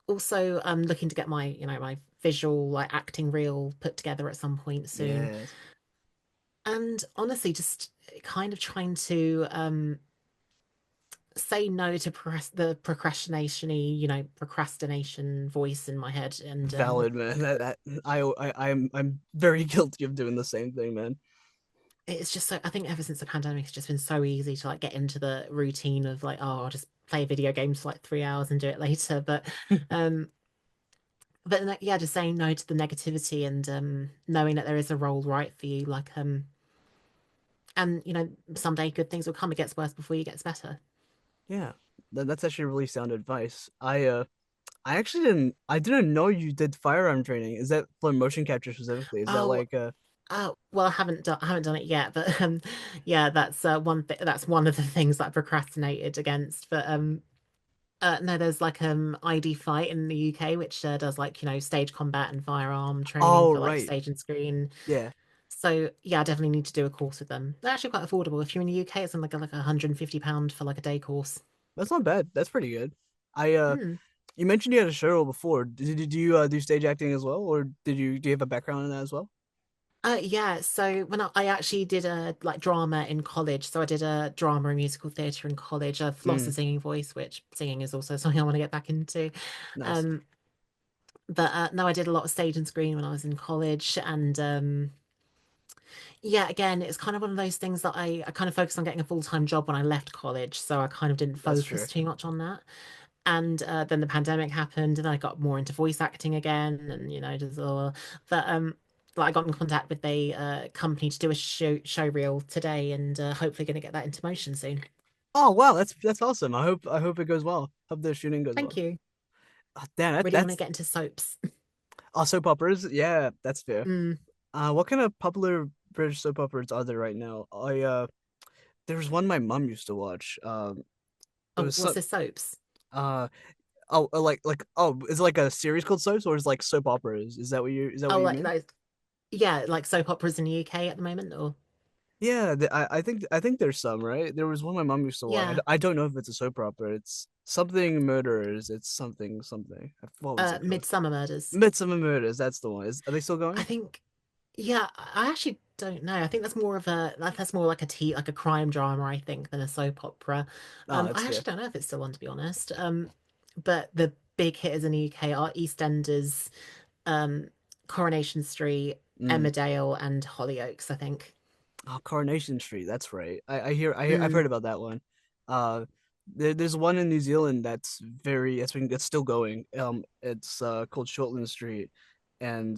also looking to get my visual like acting reel put together at some point soon. Yes. And honestly, just kind of trying to say no to the procrastination voice in my head. And Valid, man. I'm very guilty of doing the same thing, man. it's just so, I think ever since the pandemic, it's just been so easy to like get into the routine of like, oh, I'll just play video games for like 3 hours and do it later. Um, yeah, just saying no to the negativity, and knowing that there is a role right for you. Like and someday good things will come. It gets worse before you gets better. Yeah, that's actually really sound advice. I actually I didn't know you did firearm training. Is that for motion capture specifically? Is that Oh, like well, I haven't done it yet, but yeah, that's one thing. That's one of the things that I procrastinated against. But No, there's like ID Fight in the UK, which does like, stage combat and firearm training Oh, for like right. stage and screen. Yeah. So yeah, I definitely need to do a course with them. They're actually quite affordable. If you're in the UK, it's like £150 for like a day course. That's not bad. That's pretty good. I Mm. You mentioned you had a show before. Did you do stage acting as well, or do you have a background in that as well? Yeah, so when I actually did a like drama in college, so I did a drama and musical theatre in college. I've lost the Mm, singing voice, which singing is also something I want to get back into. nice. Um, but no, I did a lot of stage and screen when I was in college, and yeah, again, it's kind of one of those things that I kind of focused on getting a full-time job when I left college, so I kind of didn't That's true. focus too much on that. And then the pandemic happened, and I got more into voice acting again, and just but like I got in contact with a company to do a show reel today, and hopefully going to get that into motion soon. Oh wow, that's awesome. I hope it goes well. Hope the shooting goes Thank well. you. Oh, damn, Really want to that's get into soaps. soap operas. Yeah, that's fair. Mm. What kind of popular British soap operas are there right now? I There was one my mom used to watch. It Oh, was what's so this soaps? uh is it like a series called Soaps or is it like soap operas? Is that Oh, what you like mean? those, yeah, like soap operas in the UK at the moment, or Yeah, I think there's some, right? There was one my mom used to watch. yeah, I don't know if it's a soap opera. It's something murderers. It's something. What was it called? Midsummer Murders. Midsummer Murders. That's the one. Are they still I going? think, yeah, I actually don't know. I think that's more of that's more like like a crime drama, I think, than a soap opera. Oh, that's I fair. actually don't know if it's still on, to be honest. But the big hitters in the UK are EastEnders, um, Coronation Street, Mm. Emmerdale, and Hollyoaks, I think. Oh, Coronation Street. That's right. I've Mm, heard about that one. Uh, there's one in New Zealand that's still going. It's called Shortland Street, and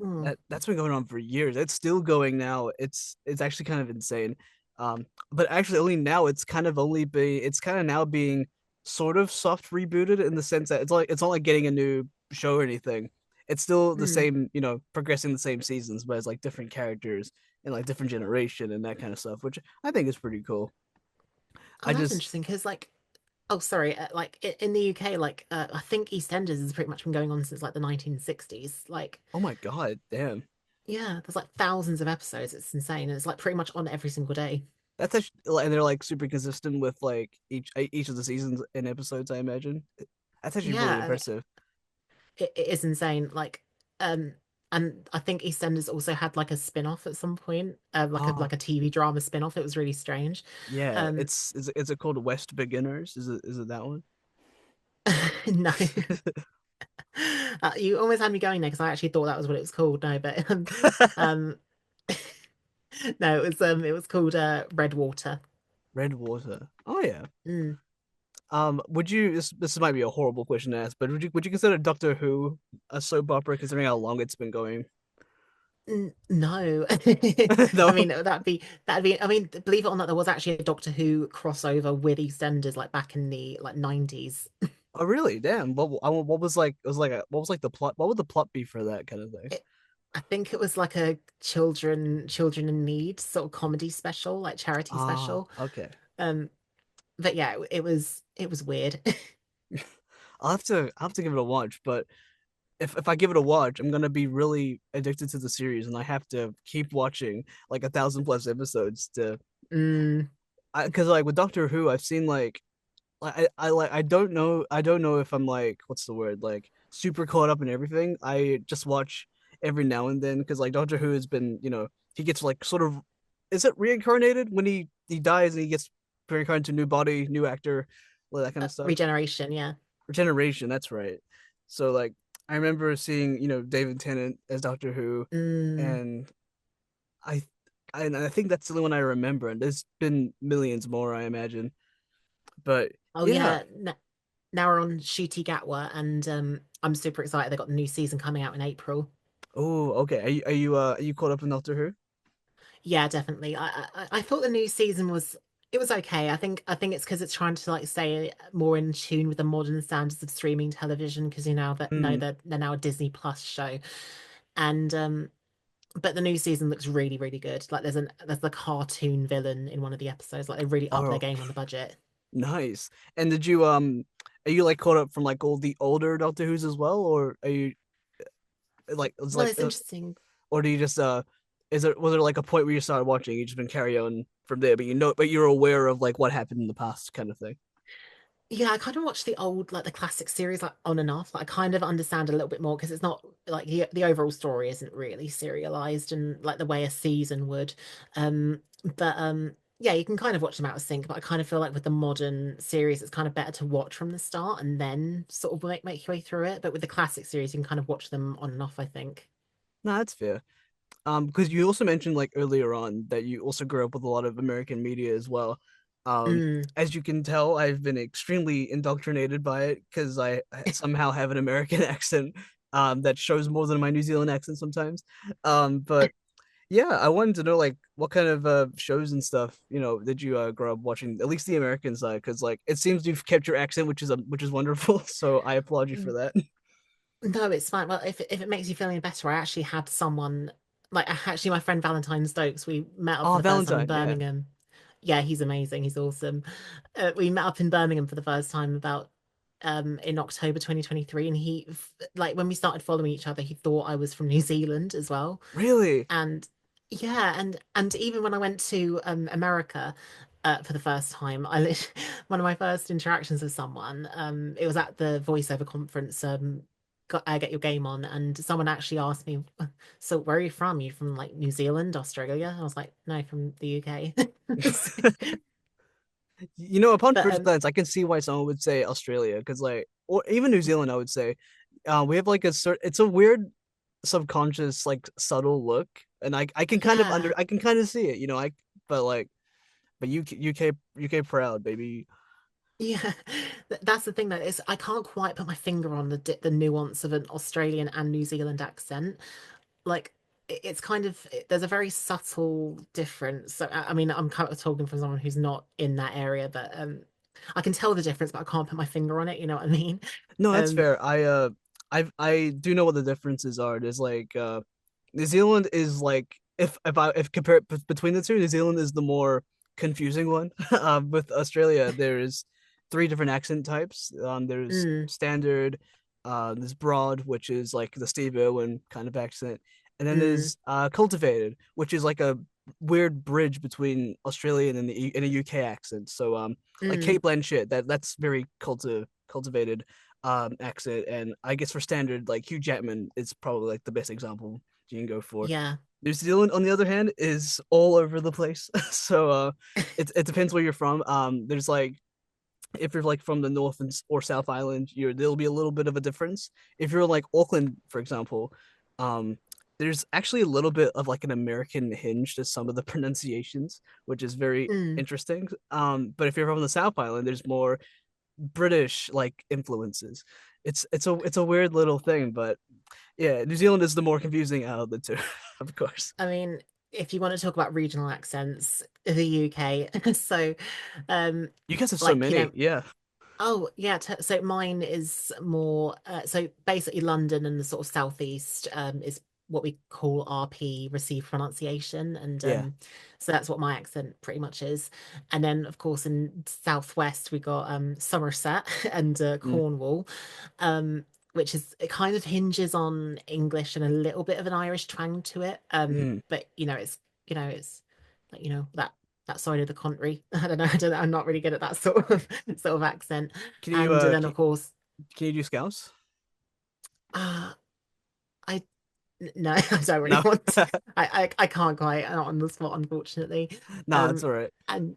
mm, that's been going on for years. It's still going now. It's actually kind of insane. But actually, only now it's kind of now being sort of soft rebooted in the sense that it's not like getting a new show or anything. It's still the mm. same, progressing the same seasons, but it's like different characters and like different generation and that kind of stuff, which I think is pretty cool. Oh, I that's just, interesting because, like, oh, sorry, like in the UK, like, I think EastEnders has pretty much been going on since like the 1960s. Like, oh my god, damn, yeah, there's like thousands of episodes. It's insane. And it's like pretty much on every single day. that's actually, and they're like super consistent with like each of the seasons and episodes. I imagine that's actually really Yeah, impressive. it is insane. Like, um, and I think EastEnders also had like a spin-off at some point, like a Oh TV drama spin-off. It was really strange. yeah, Um, is it called West Beginners? Is it that one? no, you almost had me going there because I actually thought that was what it was called. No, but um, no, it was called Red Water. Red Water. Oh yeah. Mm. Would you this might be a horrible question to ask, but would you consider Doctor Who a soap opera considering how long it's been going? No, I No. mean that'd be. I mean, believe it or not, there was actually a Doctor Who crossover with EastEnders like back in the like 90s. Oh really? Damn. What was like? It was like what was like the plot? What would the plot be for that kind of thing? It, I think it was like a children in need sort of comedy special, like charity Ah, special. okay. Um, but yeah, it was weird. I'll have to give it a watch, but if I give it a watch, I'm gonna be really addicted to the series, and I have to keep watching like 1,000 plus episodes to. Mm, Because like with Doctor Who, I've seen I don't know if I'm like what's the word like super caught up in everything. I just watch every now and then because like Doctor Who has been he gets like sort of is it reincarnated when he dies and he gets reincarnated to new body, new actor, all that kind of stuff. regeneration, yeah. Regeneration, that's right. So like I remember seeing David Tennant as Doctor Who, Mm. and I and I think that's the only one I remember. And there's been millions more, I imagine. But Oh yeah. yeah. Now we're on Shooty Gatwa, and I'm super excited. They got the new season coming out in April. Oh, okay. Are you caught up in Doctor Who? Yeah, definitely. I thought the new season was it was okay. I think it's because it's trying to like stay more in tune with the modern standards of streaming television because you know that no Hmm. they're now a Disney Plus show. And but the new season looks really good. Like there's the cartoon villain in one of the episodes. Like they really up their Oh, game on the budget. nice. And did you are you like caught up from like all the older Doctor Who's as well, or are you like it's Well, like it's interesting. or do you just is there was there like a point where you started watching, you just been carry on from there, but you know, but you're aware of like what happened in the past kind of thing? Yeah, I kind of watch the old, like the classic series, like on and off. Like I kind of understand a little bit more because it's not like the overall story isn't really serialized and like the way a season would. Yeah, you can kind of watch them out of sync, but I kind of feel like with the modern series, it's kind of better to watch from the start and then sort of make your way through it. But with the classic series, you can kind of watch them on and off, I think. No, that's fair. Because you also mentioned like earlier on that you also grew up with a lot of American media as well. Mm, As you can tell, I've been extremely indoctrinated by it because I somehow have an American accent that shows more than my New Zealand accent sometimes. But yeah, I wanted to know like what kind of shows and stuff, you know, did you grow up watching, at least the American side, because like it seems you've kept your accent, which is wonderful. So I applaud you for that. no, it's fine. Well, if it makes you feel any better, I actually had someone like actually my friend Valentine Stokes. We met up for Oh, the first time in Valentine, yeah. Birmingham. Yeah, he's amazing. He's awesome. We met up in Birmingham for the first time about in October 2023, and like when we started following each other, he thought I was from New Zealand as well. Really? And yeah, and even when I went to America for the first time, one of my first interactions with someone, it was at the voiceover conference, Get Your Game On, and someone actually asked me, "So where are you from? You from like New Zealand, Australia?" I was like, "No, from the UK." You know, upon But first glance, I can see why someone would say Australia, because like, or even New Zealand, I would say, we have like it's a weird subconscious, like subtle look, and I can kind of yeah, I can kind of see it, you know, but like, but UK proud, baby. yeah, that's the thing though is I can't quite put my finger on the nuance of an Australian and New Zealand accent. Like it's kind of there's a very subtle difference. So I mean, I'm kind of talking from someone who's not in that area, but I can tell the difference, but I can't put my finger on it. You know what I mean? No, that's Um, fair. I do know what the differences are. There's like New Zealand is like if compare between the two, New Zealand is the more confusing one. With Australia, there's three different accent types. There's mm, standard, there's broad, which is like the Steve Irwin kind of accent, and then mm, there's cultivated, which is like a weird bridge between Australian and a UK accent. So like mm, Kate Blanchett, that's very cultivated accent, and I guess for standard, like Hugh Jackman is probably like the best example you can go for. yeah, New Zealand, on the other hand, is all over the place. So it depends where you're from. There's like if you're like from the North or South Island, there'll be a little bit of a difference. If you're like Auckland, for example, um, there's actually a little bit of like an American hinge to some of the pronunciations, which is very mm. interesting. But if you're from the South Island, there's more British like influences. It's a weird little thing, but yeah, New Zealand is the more confusing out of the two, of course. I mean, if you want to talk about regional accents, the UK. So, um, You guys have so like many, yeah. oh yeah, so mine is more so basically London and the sort of southeast is what we call RP received pronunciation and Yeah. so that's what my accent pretty much is. And then of course in southwest we got Somerset and Mm, Cornwall um which is it kind of hinges on English and a little bit of an Irish twang to it. mm. But it's like that side of the country. I don't know. I don't know. I'm not really good at that sort of accent. Can you And then of course, can you do Scouse? uh, I no, I don't really No. want to. I can't quite not on the spot, unfortunately. Nah, it's Um, all right. and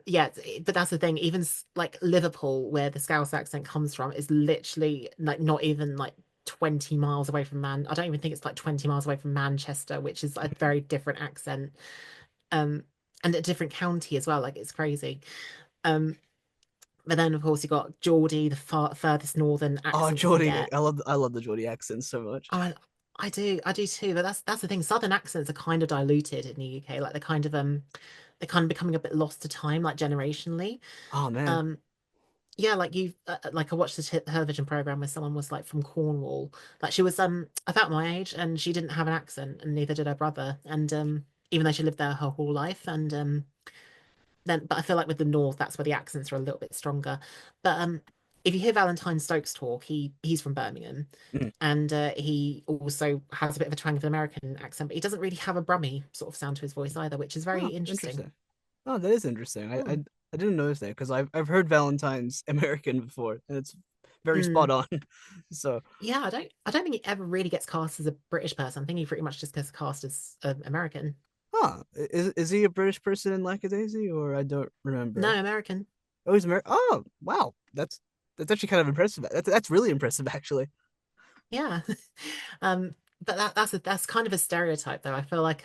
yeah, but that's the thing. Even like Liverpool, where the Scouse accent comes from, is literally like not even like 20 miles away from Man. I don't even think it's like 20 miles away from Manchester, which is a very different accent. Um, and a different county as well. Like it's crazy. Um, But then, of course, you got Geordie, the furthest northern Oh, accent you can Geordie. get. I love the Geordie accent so much. Oh, I do too. But that's the thing. Southern accents are kind of diluted in the UK. Like they're kind of becoming a bit lost to time, like generationally. Oh man. Um, yeah, like like I watched the television program where someone was like from Cornwall. Like she was about my age, and she didn't have an accent, and neither did her brother. And even though she lived there her whole life, and but I feel like with the North, that's where the accents are a little bit stronger. But if you hear Valentine Stokes talk, he's from Birmingham, Mm. and he also has a bit of a twang of an American accent, but he doesn't really have a Brummy sort of sound to his voice either, which is very Oh, interesting. interesting. Oh, that is interesting. I Hmm. I didn't notice that because I've heard Valentine's American before, and it's very spot Mm. on. So, Yeah, I don't think he ever really gets cast as a British person. I think he pretty much just gets cast as American. is he a British person in Lackadaisy, or I don't remember? No, American. Oh, he's American. Oh, wow, that's actually kind of impressive. That's really impressive, actually. Yeah. Um, but that's kind of a stereotype though. I feel like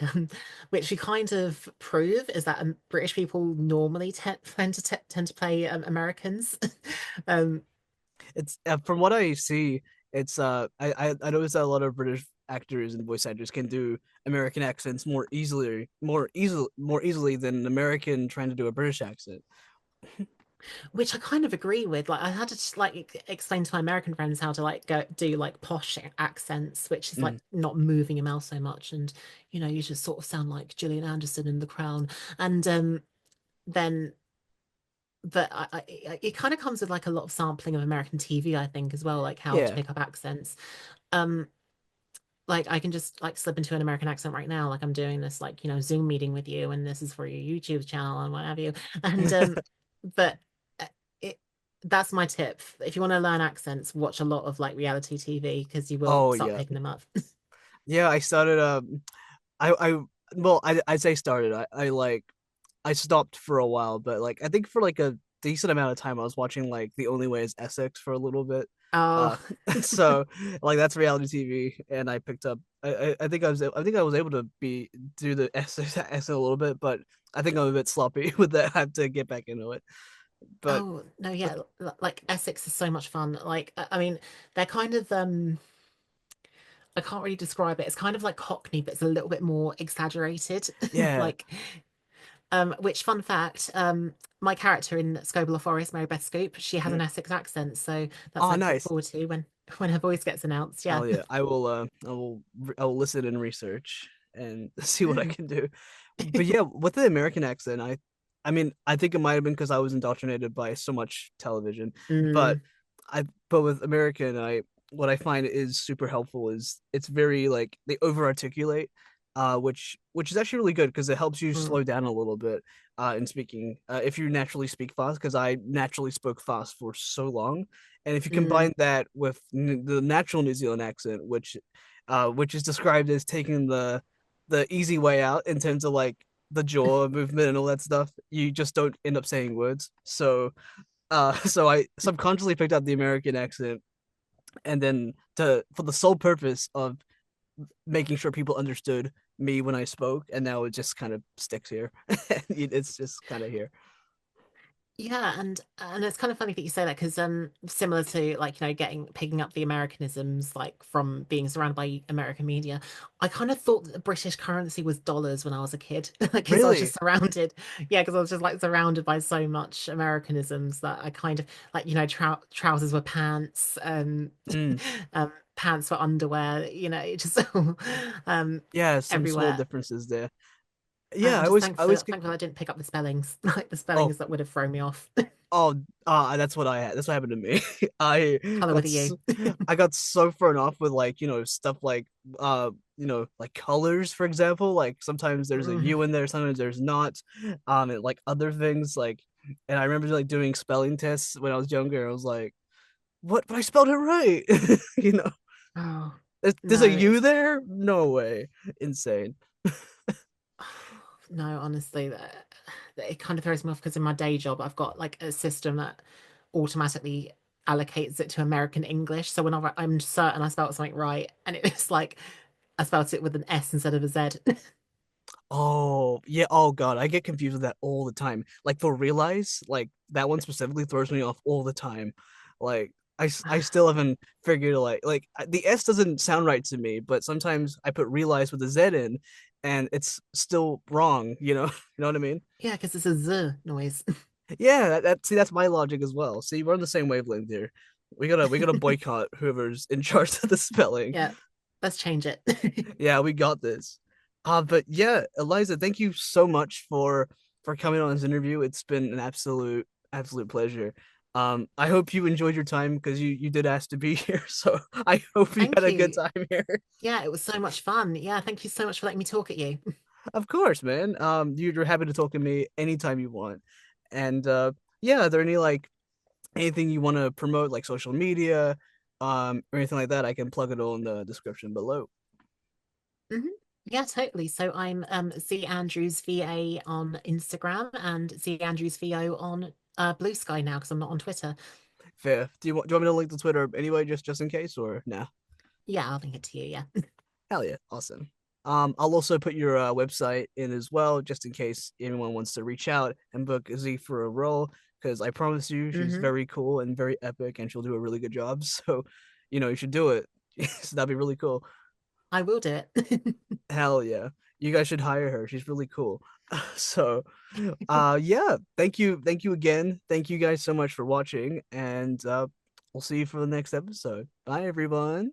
which we kind of prove is that British people normally tend to play Americans. Um, It's from what I see, it's I noticed that a lot of British actors and voice actors can do American accents more easily than an American trying to do a British accent. which I kind of agree with. Like I had to just, like explain to my American friends how to like go do like posh accents, which is like Mm. not moving your mouth so much, and you just sort of sound like Gillian Anderson in The Crown, and then. But it kind of comes with like a lot of sampling of American TV, I think, as well, like how to Yeah. pick up accents. Um, like I can just like slip into an American accent right now, like I'm doing this like Zoom meeting with you, and this is for your YouTube channel and what have you. And but uh, it that's my tip. If you want to learn accents, watch a lot of like reality TV because you will Oh start yeah. picking them up. Yeah, I started I well I say started. I stopped for a while, but like I think for like a decent amount of time I was watching like The Only Way is Essex for a little bit. Oh, Uh so like that's reality TV and I picked up I think I think I was able to be do the Essex accent a little bit, but I think I'm a bit sloppy with that. I have to get back into it. But oh no, but yeah, like Essex is so much fun. Like I mean, they're kind of I can't really describe it. It's kind of like Cockney, but it's a little bit more exaggerated. yeah. Like, which fun fact, my character in Scobell Forest, Mary Beth Scoop, she has Mm. an Essex accent, so that's Oh, something to look nice. forward to when her voice gets announced. Yeah. Hell yeah. I will listen and research and see what I Mm. can do. But yeah, with the American accent, I mean, I think it might have been because I was indoctrinated by so much television, but Mm, but with American, I what I find is super helpful is it's very like they over articulate, which is actually really good because it helps you mm, slow down a little bit in speaking if you naturally speak fast because I naturally spoke fast for so long, and if you mm. combine that with the natural New Zealand accent, which is described as taking the easy way out in terms of like the jaw movement and all that stuff, you just don't end up saying words. So so I subconsciously picked up the American accent and then to for the sole purpose of making sure people understood me when I spoke, and now it just kind of sticks here. It's just kind of here. Yeah, and it's kind of funny that you say that because similar to like getting picking up the Americanisms like from being surrounded by American media, I kind of thought that the British currency was dollars when I was a kid because I was just Really? surrounded, yeah, because I was just like surrounded by so much Americanisms that I kind of like trousers were pants, Mm. pants were underwear, it just um Yeah, some small everywhere. differences there. I- Yeah, I'm just I always get thankful I didn't pick up the spellings, like the oh spellings that would have thrown me off. oh that's what I had. That's what happened to me. I Color with got a U. I got so thrown off with like stuff like like colors, for example. Like sometimes there's a Mm. U in there, sometimes there's not. And like other things like, and I remember like doing spelling tests when I was younger. I was like, what? But I spelled it right. you know, Oh there's a no, U it's there? No way. Insane. no, honestly, that it kind of throws me off because in my day job, I've got like a system that automatically allocates it to American English. So whenever I'm certain I spelled something right, and it's like I spelled it with an S instead of a Z. Oh, yeah. Oh God, I get confused with that all the time. Like for realize, like that one specifically throws me off all the time. Like I still haven't figured the S doesn't sound right to me, but sometimes I put realize with a Z in and it's still wrong, you know? You know what I mean? Yeah, because it's a Z noise. Yeah, see that's my logic as well. See, we're on the same wavelength here. We gotta boycott whoever's in charge of the spelling. Yeah, let's change it. Yeah, we got this. But yeah, Eliza, thank you so much for coming on this interview. It's been an absolute pleasure. I hope you enjoyed your time because you did ask to be here. So I hope you had Thank a good you. time here. Yeah, it was so much fun. Yeah, thank you so much for letting me talk at you. Of course, man. You're happy to talk to me anytime you want. And yeah, are there any like anything you want to promote, like social media, or anything like that? I can plug it all in the description below. Mhm. Yeah, totally. So I'm Z Andrews VA on Instagram and Z Andrews VO on Blue Sky now because I'm not on Twitter. Fair. Do you want me to link to Twitter anyway, just in case, or nah? Yeah, I'll link it to you. Yeah. Hell yeah, awesome. I'll also put your website in as well, just in case anyone wants to reach out and book Z for a role. Because I promise you, she's Hmm. very cool and very epic, and she'll do a really good job. So, you should do it. So that'd be really cool. I will do it. Hell yeah, you guys should hire her. She's really cool. So, yeah, thank you again. Thank you guys so much for watching, and we'll see you for the next episode. Bye, everyone.